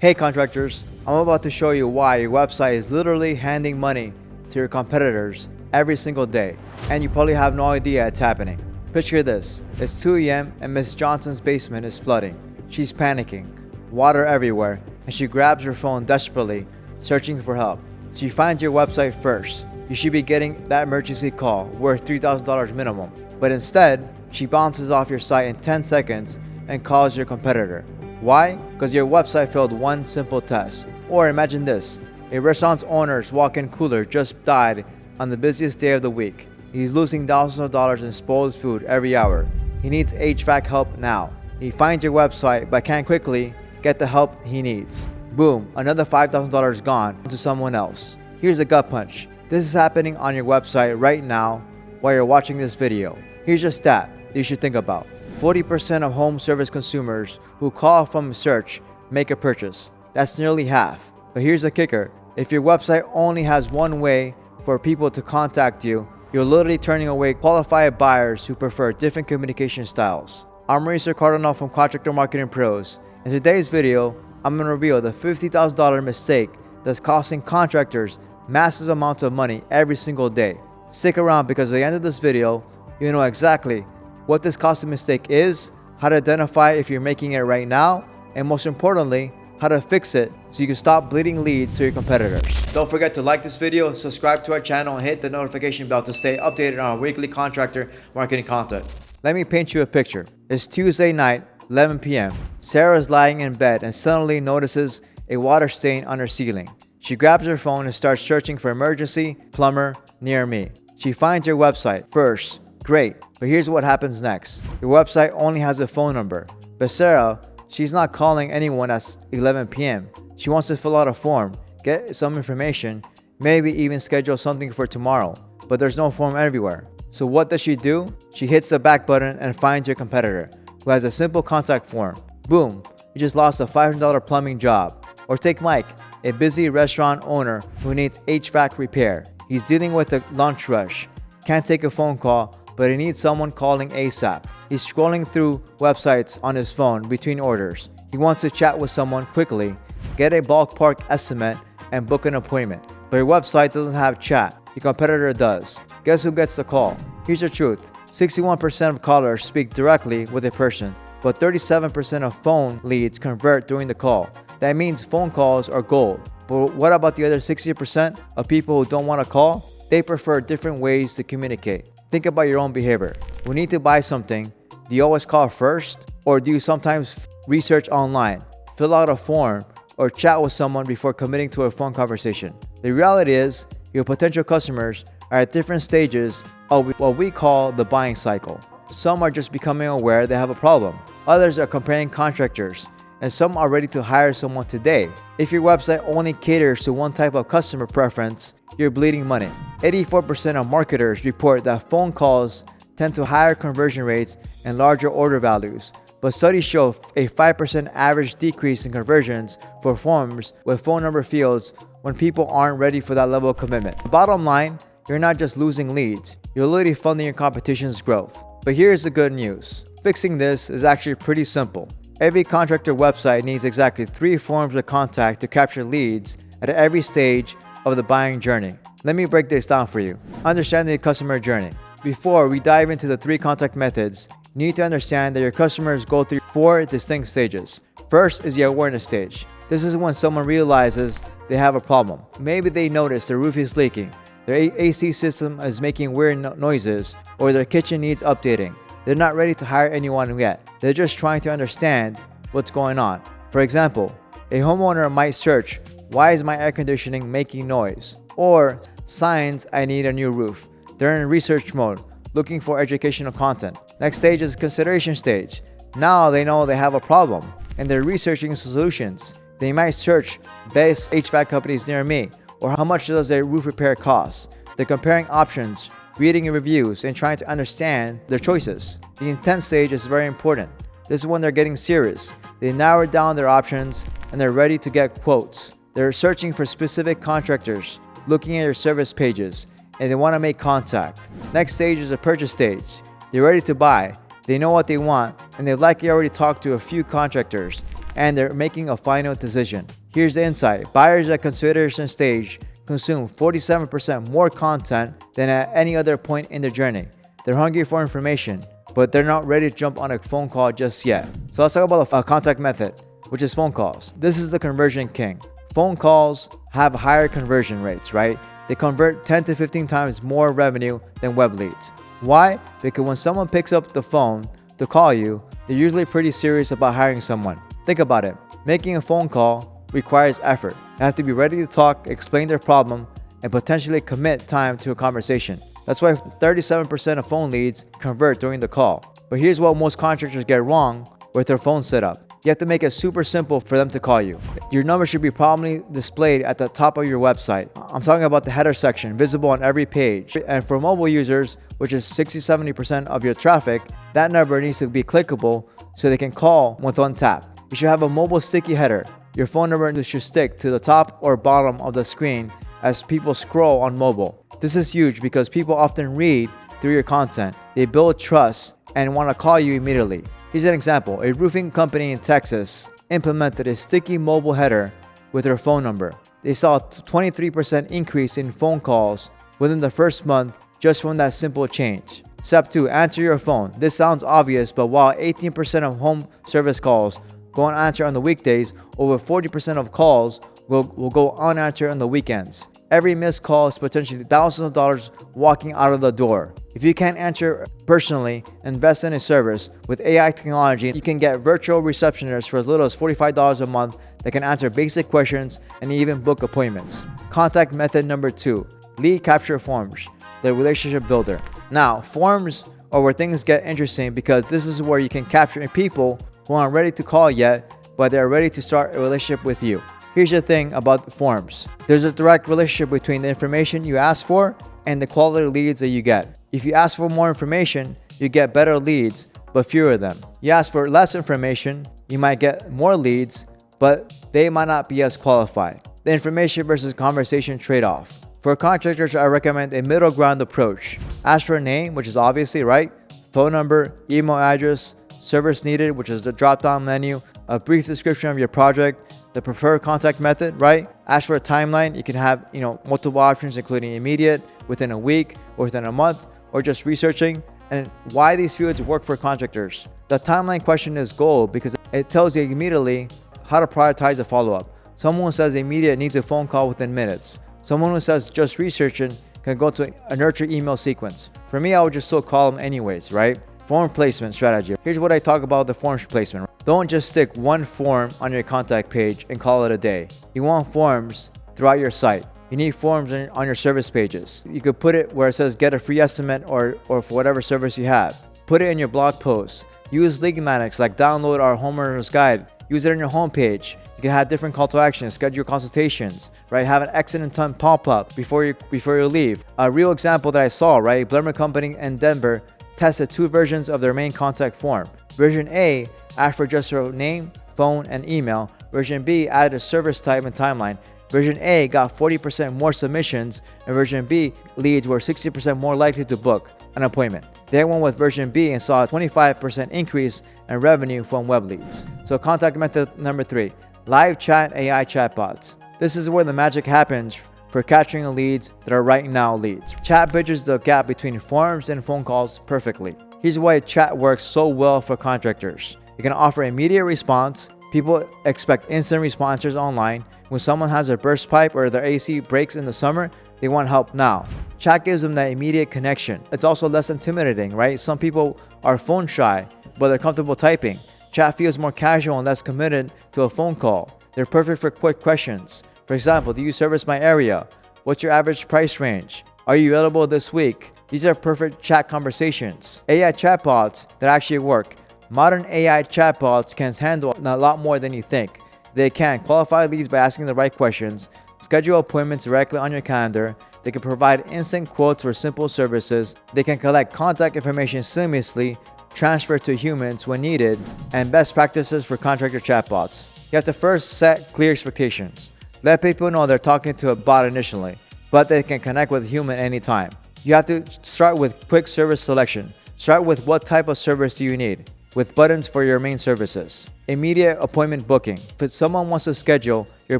Hey contractors, I'm about to show you why your website is literally handing money to your competitors every single day, and you probably have no idea it's happening. Picture this, it's 2 a.m. and Miss Johnson's basement is flooding. She's panicking, water everywhere, and she grabs her phone desperately, searching for help. She finds your website first. You should be getting that emergency call worth $3,000 minimum, but instead, she bounces off your site in 10 seconds and calls your competitor. Why? Because your website failed one simple test. Or imagine this, a restaurant's owner's walk-in cooler just died on the busiest day of the week. He's losing thousands of dollars in spoiled food every hour. He needs HVAC help now. He finds your website but can't quickly get the help he needs. Boom, another $5,000 gone to someone else. Here's a gut punch. This is happening on your website right now while you're watching this video. Here's a stat you should think about. 40% of home service consumers who call from search make a purchase. That's nearly half. But here's the kicker. If your website only has one way for people to contact you, you're literally turning away qualified buyers who prefer different communication styles. I'm Mauricio Cardinal from Contractor Marketing Pros. In today's video, I'm going to reveal the $50,000 mistake that's costing contractors massive amounts of money every single day. Stick around because at the end of this video, you'll know exactly what this costly mistake is, how to identify if you're making it right now, and most importantly, how to fix it so you can stop bleeding leads to your competitors. Don't forget to like this video, subscribe to our channel, and hit the notification bell to stay updated on our weekly contractor marketing content. Let me paint you a picture. It's Tuesday night, 11 p.m. Sarah's lying in bed and suddenly notices a water stain on her ceiling. She grabs her phone and starts searching for emergency plumber near me. She finds your website first. Great, but here's what happens next. Your website only has a phone number, but Sarah, she's not calling anyone at 11 p.m. She wants to fill out a form, get some information, maybe even schedule something for tomorrow, but there's no form everywhere. So what does she do? She hits the back button and finds your competitor, who has a simple contact form. Boom, you just lost a $500 plumbing job. Or take Mike, a busy restaurant owner who needs HVAC repair. He's dealing with a lunch rush, can't take a phone call, but he needs someone calling ASAP. He's scrolling through websites on his phone between orders. He wants to chat with someone quickly, get a ballpark estimate, and book an appointment. But your website doesn't have chat. Your competitor does. Guess who gets the call? Here's the truth. 61% of callers speak directly with a person, but 37% of phone leads convert during the call. That means phone calls are gold. But what about the other 60% of people who don't want to call? They prefer different ways to communicate. Think about your own behavior. When you need to buy something, do you always call first? Or do you sometimes research online, fill out a form, or chat with someone before committing to a phone conversation? The reality is, your potential customers are at different stages of what we call the buying cycle. Some are just becoming aware they have a problem. Others are comparing contractors, and some are ready to hire someone today. If your website only caters to one type of customer preference, you're bleeding money. 84% of marketers report that phone calls tend to higher conversion rates and larger order values, but studies show a 5% average decrease in conversions for forms with phone number fields when people aren't ready for that level of commitment. Bottom line, you're not just losing leads, you're literally funding your competition's growth. But here's the good news. Fixing this is actually pretty simple. Every contractor website needs exactly 3 forms of contact to capture leads at every stage of the buying journey. Let me break this down for you. Understanding the customer journey. Before we dive into the 3 contact methods, you need to understand that your customers go through 4 distinct stages. First is the awareness stage. This is when someone realizes they have a problem. Maybe they notice their roof is leaking, their AC system is making weird noises, or their kitchen needs updating. They're not ready to hire anyone yet. They're just trying to understand what's going on. For example, a homeowner might search, "Why is my air conditioning making noise?" Or "Signs I need a new roof." They're in research mode, looking for educational content. Next stage is consideration stage. Now they know they have a problem and they're researching solutions. They might search best HVAC companies near me, or how much does a roof repair cost. They're comparing options, reading reviews, and trying to understand their choices. The intent stage is very important. This is when they're getting serious. They narrow down their options and they're ready to get quotes. They're searching for specific contractors, looking at your service pages, and they want to make contact. Next stage is the purchase stage. They're ready to buy. They know what they want, and they've likely already talked to a few contractors. and they're making a final decision. Here's the insight. Buyers at consideration stage consume 47% more content than at any other point in their journey. They're hungry for information, but they're not ready to jump on a phone call just yet. So let's talk about a contact method, which is phone calls. This is the conversion king. Phone calls have higher conversion rates, right? They convert 10 to 15 times more revenue than web leads. Why? Because when someone picks up the phone to call you, they're usually pretty serious about hiring someone. Think about it. Making a phone call requires effort. They have to be ready to talk, explain their problem, and potentially commit time to a conversation. That's why 37% of phone leads convert during the call. But here's what most contractors get wrong with their phone setup. You have to make it super simple for them to call you. Your number should be prominently displayed at the top of your website. I'm talking about the header section, visible on every page. And for mobile users, which is 60-70% of your traffic, that number needs to be clickable so they can call with one tap. You should have a mobile sticky header. Your phone number should stick to the top or bottom of the screen as people scroll on mobile. This is huge because people often read through your content. They build trust and want to call you immediately. Here's an example. A roofing company in Texas implemented a sticky mobile header with their phone number. They saw a 23% increase in phone calls within the first month just from that simple change. Step 2. Answer your phone. This sounds obvious, but while 18% of home service calls go unanswered on the weekdays, over 40% of calls will go unanswered on the weekends. Every missed call is potentially thousands of dollars walking out of the door. If you can't answer personally, invest in a service. With AI technology, you can get virtual receptionists for as little as $45 a month that can answer basic questions and even book appointments. Contact method number 2, lead capture forms, the relationship builder. Now, forms are where things get interesting because this is where you can capture people who aren't ready to call yet, but they're ready to start a relationship with you. Here's the thing about the forms. There's a direct relationship between the information you ask for and the quality of leads that you get. If you ask for more information, you get better leads, but fewer of them. You ask for less information, you might get more leads, but they might not be as qualified. The information versus conversation trade-off. For contractors, I recommend a middle ground approach. Ask for a name, which is obviously right, phone number, email address, service needed, which is the drop-down menu, a brief description of your project, the preferred contact method, right? Ask for a timeline. You can have, multiple options, including immediate, within a week, or within a month, or just researching. And why these fields work for contractors. The timeline question is gold because it tells you immediately how to prioritize a follow-up. Someone who says immediate needs a phone call within minutes. Someone who says just researching can go to a nurture email sequence. For me, I would just still call them anyways, right? Form placement strategy. Here's what I talk about the form placement. Don't just stick one form on your contact page and call it a day. You want forms throughout your site. You need forms on your service pages. You could put it where it says get a free estimate or for whatever service you have. Put it in your blog posts. Use leadmatics like download our homeowner's guide. Use it on your homepage. You can have different call to actions, schedule consultations, right? Have an exit and time pop-up before you leave. A real example that I saw, right? Blumber Company in Denver tested 2 versions of their main contact form. Version A asked for just your name, phone, and email. Version B added a service type and timeline. Version A got 40% more submissions, and version B leads were 60% more likely to book an appointment. They went with version B and saw a 25% increase in revenue from web leads. So contact method number 3, live chat AI chatbots. This is where the magic happens for capturing leads that are right now leads. Chat bridges the gap between forms and phone calls perfectly. Here's why chat works so well for contractors. You can offer immediate response. People expect instant responses online. When someone has a burst pipe or their AC breaks in the summer, they want help now. Chat gives them that immediate connection. It's also less intimidating, right? Some people are phone shy, but they're comfortable typing. Chat feels more casual and less committed to a phone call. They're perfect for quick questions. For example, do you service my area? What's your average price range? Are you available this week? These are perfect chat conversations. AI chatbots that actually work. Modern AI chatbots can handle a lot more than you think. They can qualify leads by asking the right questions, schedule appointments directly on your calendar. They can provide instant quotes for simple services. They can collect contact information seamlessly, transfer to humans when needed, and best practices for contractor chatbots. You have to first set clear expectations. Let people know they're talking to a bot initially, but they can connect with a human anytime. You have to start with quick service selection. Start with what type of service do you need? with buttons for your main services. Immediate appointment booking. If someone wants to schedule, your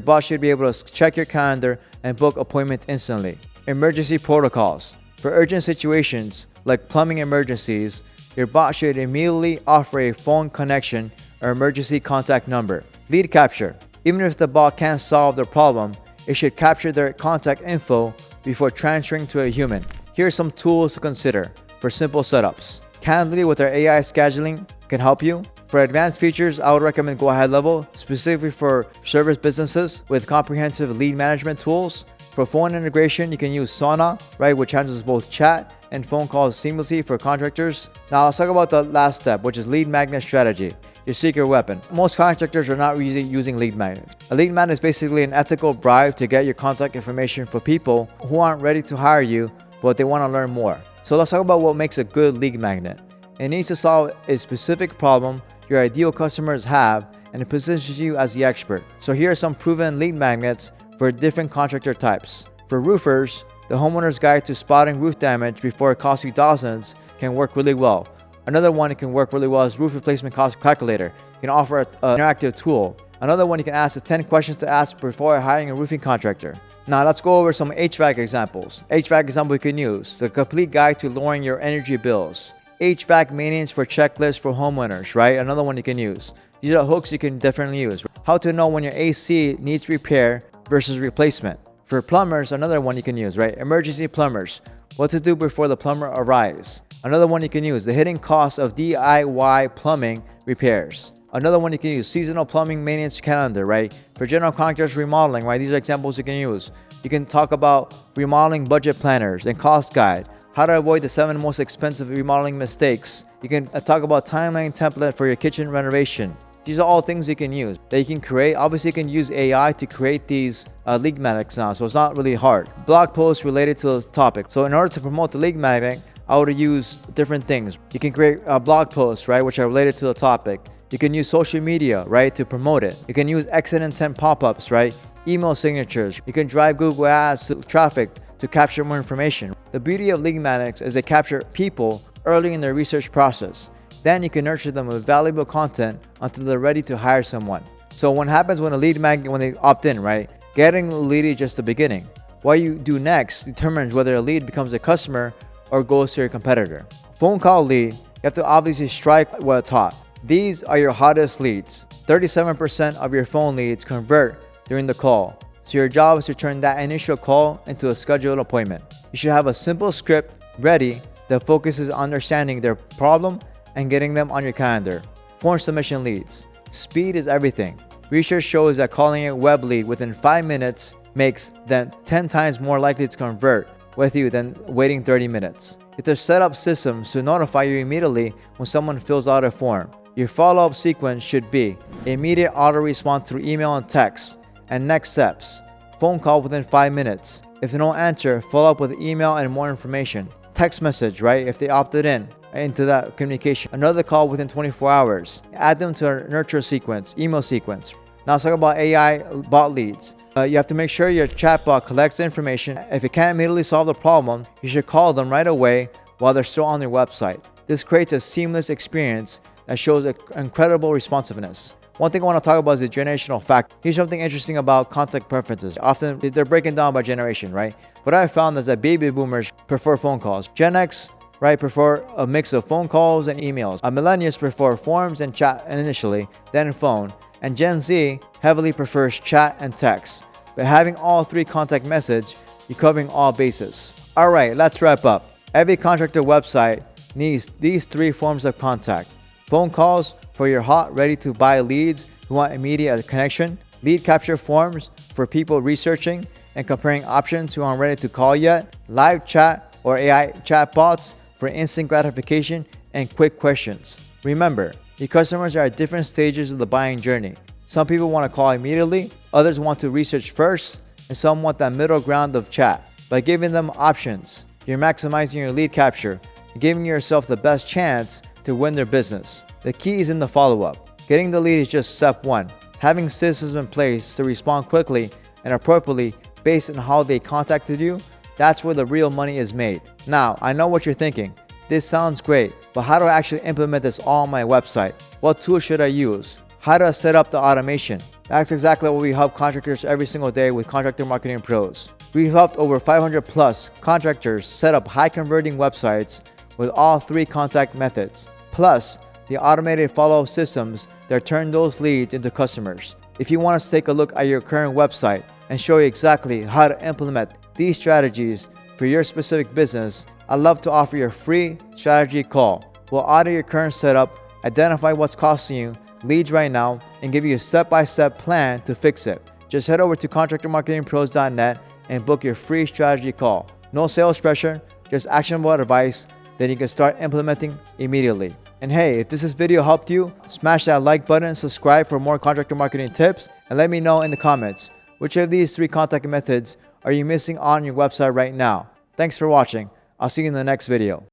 bot should be able to check your calendar and book appointments instantly. Emergency protocols. For urgent situations like plumbing emergencies, your bot should immediately offer a phone connection or emergency contact number. Lead capture. Even if the bot can't solve the problem, it should capture their contact info before transferring to a human. Here are some tools to consider for simple setups. Calendly with our AI scheduling can help you. For advanced features, I would recommend Go Ahead Level, specifically for service businesses with comprehensive lead management tools. For phone integration, you can use Sauna, right, which handles both chat and phone calls seamlessly for contractors. Now let's talk about the last step, which is lead magnet strategy, your secret weapon. Most contractors are not using lead magnets. A lead magnet is basically an ethical bribe to get your contact information for people who aren't ready to hire you, but they want to learn more. So let's talk about what makes a good lead magnet. It needs to solve a specific problem your ideal customers have, and it positions you as the expert. So here are some proven lead magnets for different contractor types. For roofers, the homeowner's guide to spotting roof damage before it costs you thousands can work really well. Another one that can work really well is roof replacement cost calculator. You can offer an interactive tool. Another one, you can ask the 10 questions to ask before hiring a roofing contractor. Now let's go over some HVAC examples. HVAC example you can use: the complete guide to lowering your energy bills. HVAC maintenance for checklists for homeowners, right? Another one you can use. These are hooks you can definitely use. How to know when your AC needs repair versus replacement. For plumbers, another one you can use, right? Emergency plumbers. What to do before the plumber arrives. Another one you can use: the hidden cost of DIY plumbing repairs. Another one you can use: seasonal plumbing maintenance calendar, right? For general contractors remodeling, right? These are examples you can use. You can talk about remodeling budget planners and cost guide. How to avoid the 7 most expensive remodeling mistakes. You can talk about timeline template for your kitchen renovation. These are all things you can use that you can create. Obviously, you can use AI to create these lead magnets now, so it's not really hard. Blog posts related to the topic. So in order to promote the lead magnet, I would use different things. You can create blog posts, right, which are related to the topic. You can use social media, right, to promote it. You can use exit intent pop-ups, right, email signatures. You can drive Google Ads traffic to capture more information. The beauty of lead magnets is they capture people early in their research process. Then you can nurture them with valuable content until they're ready to hire someone. So what happens when a lead magnet, when they opt in, right? Getting the lead is just the beginning. What you do next determines whether a lead becomes a customer or goes to your competitor. Phone call lead, you have to obviously strike while it's hot. These are your hottest leads. 37% of your phone leads convert during the call. So your job is to turn that initial call into a scheduled appointment. You should have a simple script ready that focuses on understanding their problem and getting them on your calendar. Form submission leads. Speed is everything. Research shows that calling a web lead within 5 minutes makes them 10 times more likely to convert with you than waiting 30 minutes. You have to set up systems to notify you immediately when someone fills out a form. Your follow-up sequence should be immediate auto response through email and text, and next steps. Phone call within 5 minutes. If they don't answer, follow up with email and more information. Text message, right, if they opted in into that communication. Another call within 24 hours. Add them to a nurture sequence, email sequence. Now let's talk about AI bot leads. You have to make sure your chatbot collects the information. If it can't immediately solve the problem, you should call them right away while they're still on your website. This creates a seamless experience that shows incredible responsiveness. One thing I want to talk about is the generational factor. Here's something interesting about contact preferences. Often they're breaking down by generation, right? What I found is that baby boomers prefer phone calls. Gen X, right, prefer a mix of phone calls and emails. Millennials prefer forms and chat initially, then phone. And Gen Z heavily prefers chat and text. By having all 3 contact methods, you're covering all bases. Alright, let's wrap up. Every contractor website needs these 3 forms of contact. Phone calls for your hot, ready-to-buy leads who want immediate connection. Lead capture forms for people researching and comparing options who aren't ready to call yet. Live chat or AI chatbots for instant gratification and quick questions. Remember, your customers are at different stages of the buying journey. Some people want to call immediately, others want to research first, and some want that middle ground of chat. By giving them options, you're maximizing your lead capture and giving yourself the best chance to win their business. The key is in the follow-up. Getting the lead is just step 1. Having systems in place to respond quickly and appropriately based on how they contacted you, that's where the real money is made. Now, I know what you're thinking. This sounds great, but how do I actually implement this all on my website? What tools should I use? How do I set up the automation? That's exactly what we help contractors every single day with Contractor Marketing Pros. We've helped over 500 plus contractors set up high converting websites with all 3 contact methods, plus the automated follow-up systems that turn those leads into customers. If you want us to take a look at your current website and show you exactly how to implement these strategies for your specific business, I'd love to offer you a free strategy call. We'll audit your current setup, identify what's costing you leads right now, and give you a step-by-step plan to fix it. Just head over to contractormarketingpros.net and book your free strategy call. No sales pressure, just actionable advice that you can start implementing immediately. And hey, if this video helped you, smash that like button, subscribe for more contractor marketing tips, and let me know in the comments which of these 3 contact methods are you missing on your website right now. Thanks for watching. I'll see you in the next video.